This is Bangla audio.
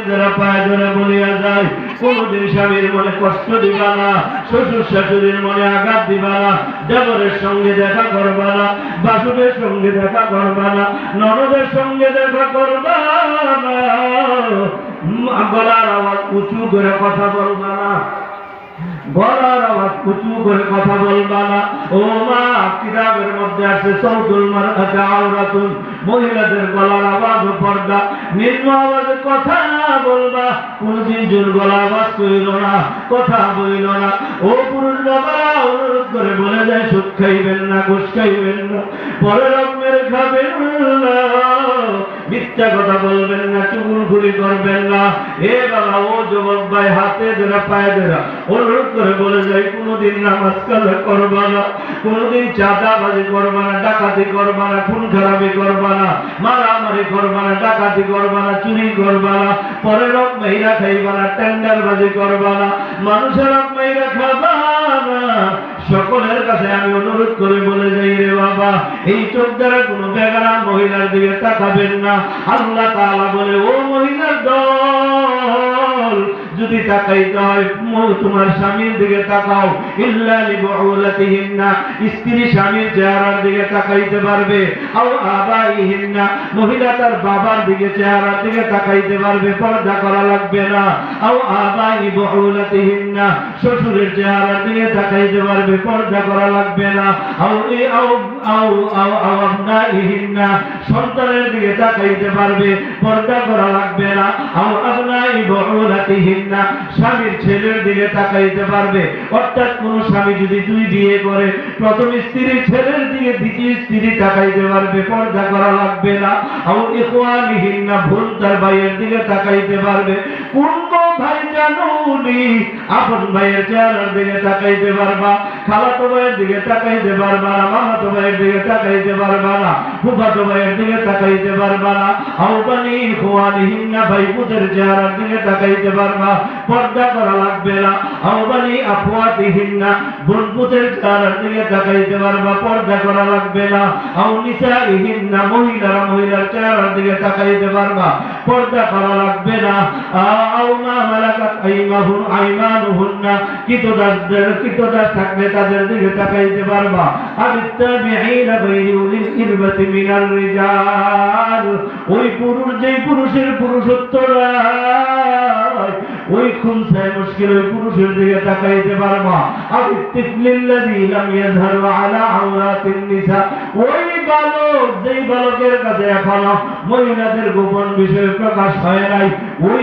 যারা পায়ে ধরে বলিয়া যায়, কোনদিন স্বামীর মনে কষ্ট দিবা না, শ্বশুর শাশুড়ির মনে আঘাত দিবা না, দেবরের সঙ্গে দেখা করবা না, বাসুরের সঙ্গে দেখা করবা না, ননদের সঙ্গে দেখা করবা না, গলার আওয়াজ উঁচু করে কথা বলবা না, গলার আওয়াজ উঁচু করে কথা বলবা না। ও মা, কিতাবের মধ্যে আছে সাউতুল মারআতি আওরাতুন, মহিলাদের গলার আওয়াজ পর্দা, নিম্ন আওয়াজে কথা বলবা, কোনদিন জোর গলা আওয়াজ কইল না, কথা বইল না। ও পুরুষ বাবারা, অনুরোধ করে বলে যায়, সুদ খাইবেন না, ঘুষ খাইবেন না, পরের রকমের খাবেন না, মিথ্যা কথা বলবেন না, চুগলখুরি করবেন না। এ বাবা, ও যুবক ভাই, হাতে ধরা পায়ে ধরা অনুরোধ করে বলে যায়, কোনদিন নামাজ কাজা করবা না, কোনদিন চাঁদাবাজি করবা না, ডাকাতি করবা না, খুন খারাপি করবা না, মারামারি করবা না, ডাকাতি করবা না, চুরি করবা না, পরের হক মেয়েরা খাইবা না, টেন্ডারবাজি করবা না, মানুষের হক মেয়েরা খাবা না। সকলের কাছে আমি অনুরোধ করে বলে যাই, রে বাবা, এই চোখ দ্বারা কোনো বেগানা মহিলার দিকে তাকাবেন না। আল্লাহ তাআলা বলে, ও মহিলার দল, যদি তাকাইতে হয় তোমার স্বামীর দিকে তাকাও, ইল্লা লিবুলাতিহিন্না, স্ত্রী স্বামীর চেহারার দিকে তাকাইতে পারবে, আও আবাইহিন্না, মহিলা তার বাবার দিকে চেহারার দিকে তাকাইতে পারবে, পর্দা করা লাগবে না, আও আবাই বুলাতিহিন্না, শ্বশুরের চেহারার দিকে তাকাইতে পারবে, পর্দা করা লাগবে না, আও আবনাইহিন্না, সন্তানের দিকে তাকাইতে পারবে, পর্দা করা লাগবে না, আও আবনাই বুলাতিহিন্না, স্বামীর ছেলের দিকে তাকাইতে পারবে। অর্থাৎ কোন স্বামী যদি দুই বিয়ে করে, প্রথম স্ত্রীর ছেলের দিকে দ্বিতীয় স্ত্রী তাকাইতে পারবে, পর্দা করা লাগবে না, আও ইখওয়ানিহিন্না, বোন তার ভাইয়ের দিকে তাকাইতে পারবে। কোন ভাই জানুনি, আপন ভাইয়ের চেহারার দিকে তাকাইতে পারবা, খালাতো ভাইয়ের দিকে তাকাইতে পারবা না, মামাতো ভাইয়ের দিকে তাকাইতে পারবা না, ফুফাতো ভাইয়ের দিকে তাকাইতে পারবা না, আও বানি ইখওয়ানিহিন্না, ভাই পুতের চেহারার দিকে তাকাইতে পারবা, পর্দা করা লাগবে না, আও বানি আখওয়াতিহিন্না, বোন পুতের চেহারার দিকে তাকাইতে পারবা, পর্দা করা লাগবে না, আও নিসাইহিন্না, মহিলারা মহিলার চেহারার দিকে তাকাইতে পারবা, পর্দা করা লাগবে না, আও মা মালাকাত আইমানুহুন্না, কৃতদাস থাকলে তাদের দিকে তাকাইতে পারবা, আবিত্তাবিঈনা বাইরি উলিল ইরবাতি মিনার রিজাল, ওই পুরুষ যেই পুরুষের পুরুষত্ব নাই, ওই খুনসায় মুশকিল ওই পুরুষের দিকে তাকাইতে পারবা, আবিত্তিফলিল্লাযী লাম ইয়াযহারু আলা আওরাতিন নিসা, ওই বালক যেই বালকের কাছে এখনো মহিলাদের গোপন বিষয় প্রকাশ হয় নাই, ওই